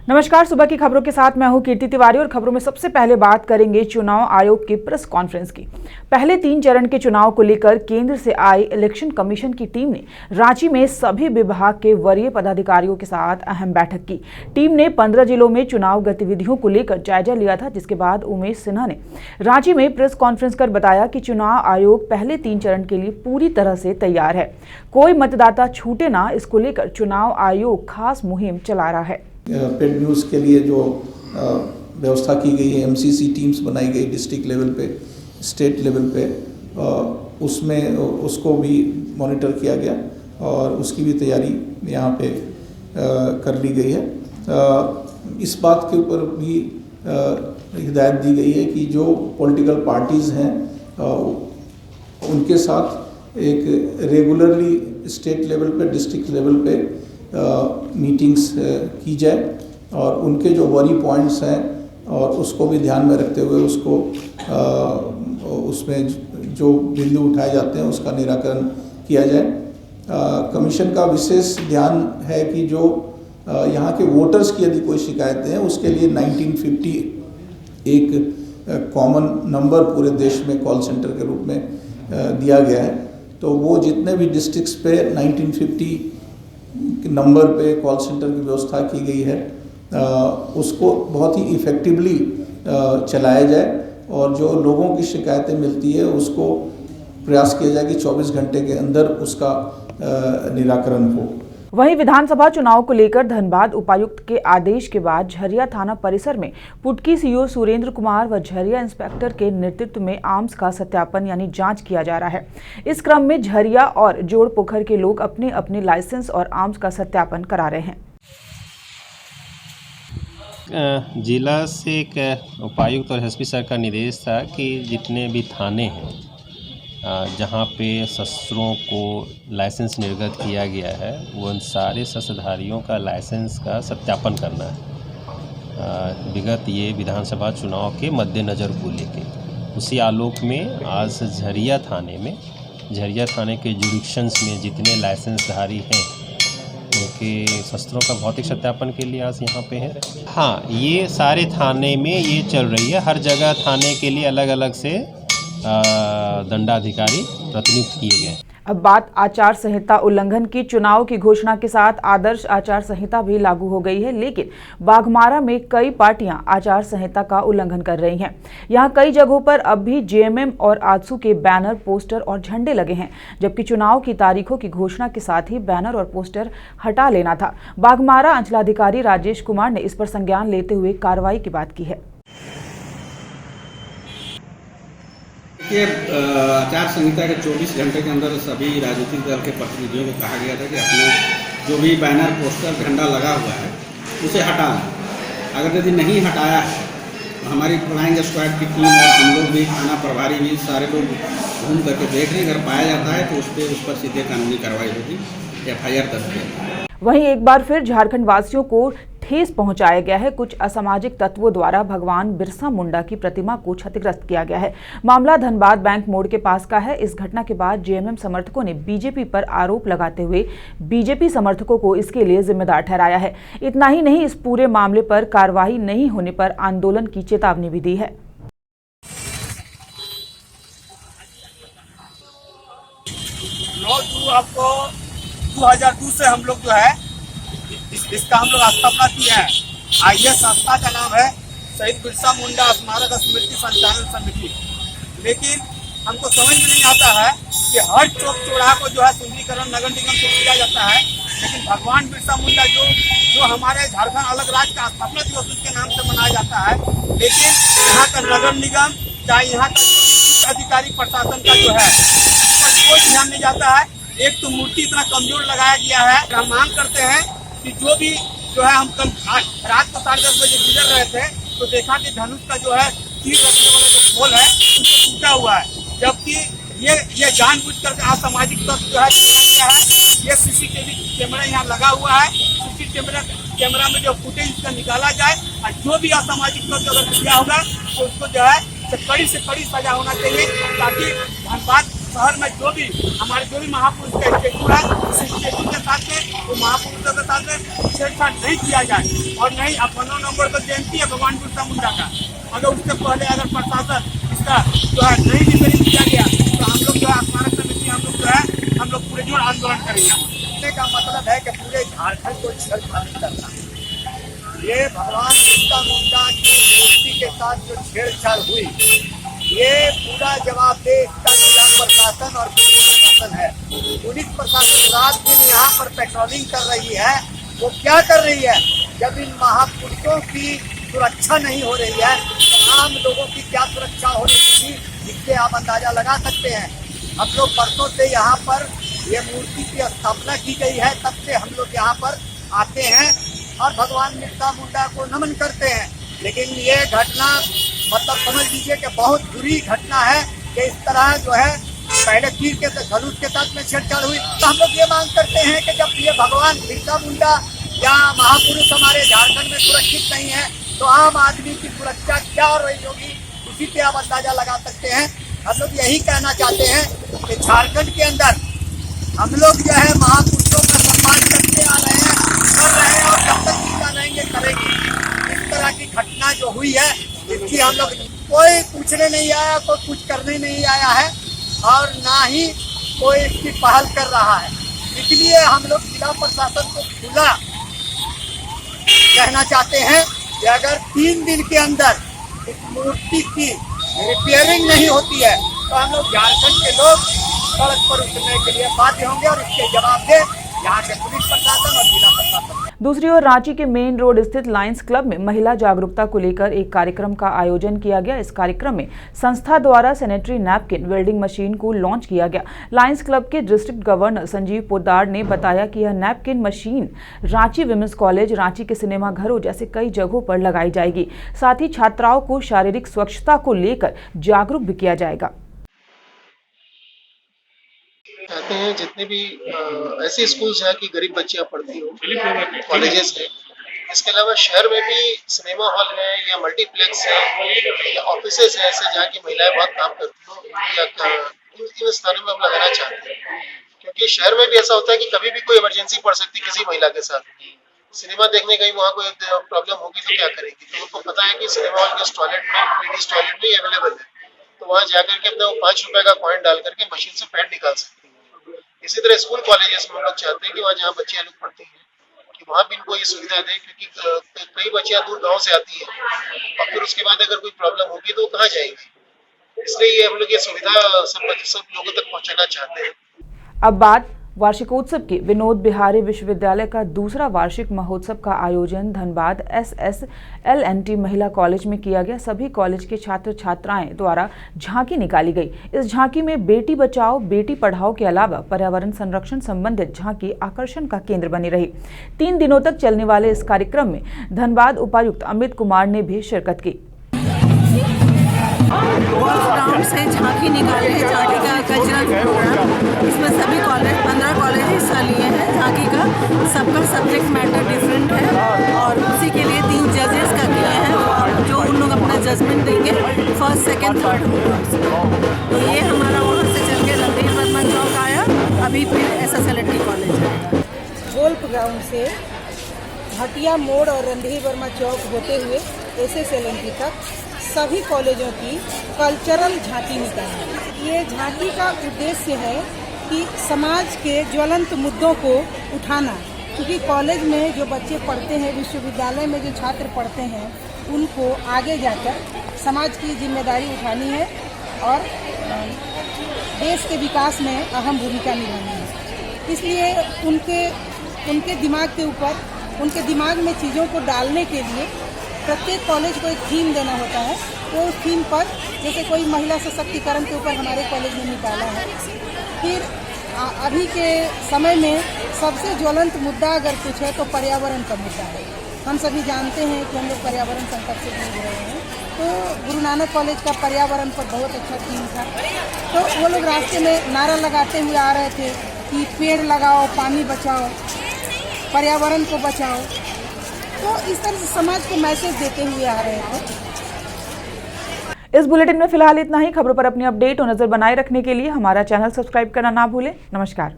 नमस्कार, सुबह की खबरों के साथ मैं हूं कीर्ति तिवारी और खबरों में सबसे पहले बात करेंगे चुनाव आयोग की प्रेस कॉन्फ्रेंस की। पहले 3 चरण के चुनाव को लेकर केंद्र से आई इलेक्शन कमीशन की टीम ने रांची में सभी विभाग के वरीय पदाधिकारियों के साथ अहम बैठक की। टीम ने 15 जिलों में चुनाव गतिविधियों को लेकर जायजा लिया था, जिसके बाद उमेश सिन्हा ने रांची में प्रेस कॉन्फ्रेंस कर बताया कि चुनाव आयोग पहले 3 चरण के लिए पूरी तरह से तैयार है। कोई मतदाता छूटे ना, इसको लेकर चुनाव आयोग खास मुहिम चला रहा है। पेड न्यूज़ के लिए जो व्यवस्था की गई है, एमसीसी टीम्स बनाई गई डिस्ट्रिक्ट लेवल पे, स्टेट लेवल पे, उसमें उसको भी मॉनिटर किया गया और उसकी भी तैयारी यहाँ पे कर ली गई है। इस बात के ऊपर भी हिदायत दी गई है कि जो पॉलिटिकल पार्टीज़ हैं उनके साथ एक रेगुलरली स्टेट लेवल पे, डिस्ट्रिक्ट लेवल पे मीटिंग्स की जाए और उनके जो वरी पॉइंट्स हैं और उसको भी ध्यान में रखते हुए उसको उसमें जो बिंदु उठाए जाते हैं उसका निराकरण किया जाए। कमीशन का विशेष ध्यान है कि जो यहाँ के वोटर्स की यदि कोई शिकायतें हैं उसके लिए 1950 एक कॉमन नंबर पूरे देश में कॉल सेंटर के रूप में दिया गया है। तो वो जितने भी डिस्ट्रिक्ट्स पे 1950 नंबर पे कॉल सेंटर की व्यवस्था की गई है उसको बहुत ही इफ़ेक्टिवली चलाया जाए और जो लोगों की शिकायतें मिलती है उसको प्रयास किया जाए कि 24 घंटे के अंदर उसका निराकरण हो। वहीं विधानसभा चुनाव को लेकर धनबाद उपायुक्त के आदेश के बाद झरिया थाना परिसर में पुटकी सीओ सुरेंद्र कुमार व झरिया इंस्पेक्टर के नेतृत्व में आर्म्स का सत्यापन यानी जांच किया जा रहा है। इस क्रम में झरिया और जोड़पोखर के लोग अपने अपने लाइसेंस और आर्म्स का सत्यापन करा रहे हैं। जिला से एक उपायुक्त और एसपी सर का निर्देश था कि जितने भी थाने हैं जहाँ पे शस्त्रों को लाइसेंस निर्गत किया गया है वो उन सारे शस्त्रधारियों का लाइसेंस का सत्यापन करना है विगत ये विधानसभा चुनाव के मद्देनज़र को लेके। उसी आलोक में आज झरिया थाने के जुडिक्शंस में जितने लाइसेंसधारी हैं उनके शस्त्रों का भौतिक सत्यापन के लिए आज यहाँ पे हैं। हाँ, ये सारे थाने में ये चल रही है। हर जगह थाने के लिए अलग अलग से दंडाधिकारी प्रतिनियुक्त किए गए। अब बात आचार संहिता उल्लंघन की। चुनाव की घोषणा के साथ आदर्श आचार संहिता भी लागू हो गई है, लेकिन बाघमारा में कई पार्टियां आचार संहिता का उल्लंघन कर रही हैं। यहां कई जगहों पर अब भी जेएमएम और आजसू के बैनर, पोस्टर और झंडे लगे हैं, जबकि चुनाव की तारीखों की घोषणा के साथ ही बैनर और पोस्टर हटा लेना था। बाघमारा अंचलाधिकारी राजेश कुमार ने इस पर संज्ञान लेते हुए कार्रवाई की बात की है। ये आचार संहिता के 24 घंटे के अंदर सभी राजनीतिक दल के प्रतिनिधियों को कहा गया था कि अपना जो भी बैनर, पोस्टर, झंडा लगा हुआ है उसे हटा लें। अगर यदि नहीं हटाया है तो हमारी फ्लाइंग स्क्वाड की टीम और हम लोग भी, थाना प्रभारी भी, सारे लोग घूम करके देख रहे हैं। अगर पाया जाता है तो उस पर सीधे कानूनी कार्रवाई होगी, FIR दर्ज किया। वहीं एक बार फिर झारखंड वासियों को ठेस पहुंचाया गया है। कुछ असामाजिक तत्वों द्वारा भगवान बिरसा मुंडा की प्रतिमा को क्षतिग्रस्त किया गया है। मामला धनबाद बैंक मोड़ के पास का है। इस घटना के बाद जेएमएम समर्थकों ने बीजेपी पर आरोप लगाते हुए बीजेपी समर्थकों को इसके लिए जिम्मेदार ठहराया है। इतना ही नहीं, इस पूरे मामले पर कार्रवाई नहीं होने पर आंदोलन की चेतावनी भी दी है। आपको 2002 से हम लोग जो है इसका हम लोग स्थापना किए हैं। ये संस्था का नाम है शहीद बिरसा मुंडा स्मारक स्मृति संचालन समिति। लेकिन हमको समझ में नहीं आता है कि हर चौक चौराहा को जो है सुंदरीकरण नगर निगम से किया जाता है, लेकिन भगवान बिरसा मुंडा जो हमारे झारखंड अलग राज्य का स्थापना दिवस उसके नाम से मनाया जाता है, लेकिन यहाँ का नगर निगम चाहे यहाँ का अधिकारी प्रशासन का जो है इस पर कोई ध्यान नहीं जाता है। एक तो मूर्ति इतना कमजोर लगाया गया है। हम मांग करते हैं कि जो भी जो है, हम कल रात को 10:30 बजे गुजर रहे थे तो देखा कि धनुष का जो है तीर रखने वाला जो खोल है उसको टूटा हुआ है, जबकि ये जानबूझकर असामाजिक तत्व जो है किया गया है। ये सीसीटीवी कैमरा यहाँ लगा हुआ है। सीसीटीवी कैमरा में जो फुटेज इसका निकाला जाए और जो भी असामाजिक तत्व अगर किया होगा तो उसको जो है कड़ी से कड़ी सजा होना चाहिए, ताकि धनबाद शहर में जो भी हमारे महापुरुष का स्टेचू है उस स्टेचू के साथ में वो महापुरुषों के साथ में छेड़छाड़ नहीं किया जाए। और नहीं, अब 15 नवंबर को जयंती है भगवान बिरसा मुंडा का, अगर उससे पहले अगर प्रशासन इसका जो है नहीं रिपेयरिंग किया गया तो हम लोग जो है स्मारक समिति हम लोग जो है हम लोग पूरे जोर आंदोलन करेंगे। कहने का मतलब है कि पूरे झारखंड को छेड़छाड़ नहीं करना। ये भगवान बिरसा मुंडा की मूर्ति के साथ जो छेड़छाड़ हुई, ये पूरा जवाब दे इसका जिला प्रशासन और पुलिस प्रशासन है। पुलिस प्रशासन रात दिन यहाँ पर पेट्रोलिंग कर रही है। वो क्या कर रही है? जब इन महापुरुषों की सुरक्षा नहीं हो रही है तो आम लोगों की क्या सुरक्षा हो रही थी, इससे आप अंदाजा लगा सकते हैं। हम लोग वर्षों से यहाँ पर ये मूर्ति की स्थापना की गई है, तब से हम लोग यहाँ पर आते हैं और भगवान बिरसा मुंडा को नमन करते हैं। लेकिन ये घटना मतलब समझ लीजिए कि बहुत बुरी घटना है कि इस तरह जो है पहले तीर के धनुष के साथ में छेड़छाड़ हुई। तो हम लोग ये मांग करते हैं कि जब ये भगवान बिरसा मुंडा या महापुरुष हमारे झारखंड में सुरक्षित नहीं है तो आम आदमी की सुरक्षा क्या हो रही होगी, उसी पे आप अंदाजा लगा सकते हैं। हम लोग यही कहना चाहते हैं कि झारखंड के अंदर हम लोग जो है महापुरुषों का सम्मान करते आ रहे हैं, कर रहे हैं और जब तक जिंदा रहेंगे करेंगे। इस तरह की घटना जो हुई है इसकी हम लोग कोई पूछने नहीं आया, कोई कुछ करने नहीं आया है और ना ही कोई इसकी पहल कर रहा है। इसलिए हम लोग जिला प्रशासन को खुला कहना चाहते हैं कि अगर 3 दिन के अंदर इस मूर्ति की रिपेयरिंग नहीं होती है तो हम लोग झारखंड के लोग सड़क पर उतरने के लिए बाध्य होंगे और इसके जवाब दे यहाँ के पुलिस प्रशासन और जिला प्रशासन। दूसरी ओर रांची के मेन रोड स्थित लायंस क्लब में महिला जागरूकता को लेकर एक कार्यक्रम का आयोजन किया गया। इस कार्यक्रम में संस्था द्वारा सैनिटरी नैपकिन वेल्डिंग मशीन को लॉन्च किया गया। लायंस क्लब के डिस्ट्रिक्ट गवर्नर संजीव पोद्दार ने बताया कि यह napkin machine Ranchi women's college, Ranchi के सिनेमा घरों जैसे कई जगहों पर लगाई जाएगी। साथ ही छात्राओं को शारीरिक स्वच्छता को लेकर जागरूक भी किया जाएगा। चाहते हैं जितने भी ऐसे स्कूल्स हैं कि गरीब बच्चियां पढ़ती हो, कॉलेजेस हैं, इसके अलावा शहर में भी सिनेमा हॉल है या मल्टीप्लेक्स है या ऑफिसेज है ऐसे जहाँ की महिलाएं बहुत काम करती हो, इन स्थानों में हम लगाना चाहते हैं। क्योंकि शहर में भी ऐसा होता है कि कभी भी कोई इमरजेंसी पड़ सकती किसी महिला के साथ। सिनेमा देखने गई, वहाँ कोई प्रॉब्लम होगी तो क्या करेगी? तो उनको पता है कि सिनेमा हॉल के टॉयलेट में, लेडीज टॉयलेट में अवेलेबल है, तो वहाँ जाकर के अपना 5 रुपए का कॉइन डाल करके मशीन से पैड निकाल सकते हैं। इसी तरह स्कूल कॉलेजेस में हम लोग चाहते हैं कि वहाँ जहाँ बच्चियाँ लोग पढ़ती हैं कि वहाँ भी इनको ये सुविधा दें, क्योंकि कई बच्चियाँ दूर गांव से आती हैं और फिर उसके बाद अगर कोई प्रॉब्लम होगी तो कहाँ जाएंगी। इसलिए हम लोग ये सुविधा सब लोगों तक पहुँचाना चाहते हैं। अब बात वार्षिकोत्सव की। विनोद बिहारी विश्वविद्यालय का दूसरा वार्षिक महोत्सव का आयोजन धनबाद SSLNT महिला कॉलेज में किया गया। सभी कॉलेज के छात्र छात्राएं द्वारा झांकी निकाली गई। इस झांकी में बेटी बचाओ बेटी पढ़ाओ के अलावा पर्यावरण संरक्षण संबंधित झांकी आकर्षण का केंद्र बनी रही। 3 दिनों तक चलने वाले इस कार्यक्रम में धनबाद उपायुक्त अमित कुमार ने भी शिरकत की। ग्राउंड से झांकी निकाली है, झांकी का कल्चरल प्रोग्राम, इसमें सभी 15 कॉलेज हिस्सा लिए हैं। झांकी का सबका सब्जेक्ट मैटर डिफरेंट है और उसी के लिए 3 जजेस का किए हैं जो उन लोग अपना जजमेंट देंगे 1st, 2nd, 3rd। तो ये हमारा वहाँ से चल के रणधीर वर्मा चौक आया, अभी फिर SSLNT कॉलेज है। गोल्फ ग्राउंड से हटिया मोड़ और रणधीर वर्मा चौक होते हुए SSLNT तक सभी कॉलेजों की कल्चरल झांकी निकाली। ये झांकी का उद्देश्य है कि समाज के ज्वलंत मुद्दों को उठाना, क्योंकि कॉलेज में जो बच्चे पढ़ते हैं, विश्वविद्यालय में जो छात्र पढ़ते हैं, उनको आगे जाकर समाज की जिम्मेदारी उठानी है और देश के विकास में अहम भूमिका निभानी है। इसलिए उनके दिमाग के ऊपर, उनके दिमाग में चीज़ों को डालने के लिए प्रत्येक कॉलेज को एक थीम देना होता है। तो उस थीम पर जैसे कोई महिला सशक्तिकरण के ऊपर हमारे कॉलेज में निकाला है। फिर अभी के समय में सबसे ज्वलंत मुद्दा अगर कुछ है तो पर्यावरण का मुद्दा है। हम सभी जानते हैं कि हम लोग पर्यावरण संकट से जूझ रहे हैं। तो गुरु नानक कॉलेज का पर्यावरण पर बहुत अच्छा थीम था। तो वो लोग रास्ते में नारा लगाते हुए आ रहे थे कि पेड़ लगाओ, पानी बचाओ, पर्यावरण को बचाओ। तो इस तरह से समाज को मैसेज देते हुए आ रहे थे। इस बुलेटिन में फिलहाल इतना ही। खबरों पर अपनी अपडेट और नजर बनाए रखने के लिए हमारा चैनल सब्सक्राइब करना ना भूलें। नमस्कार।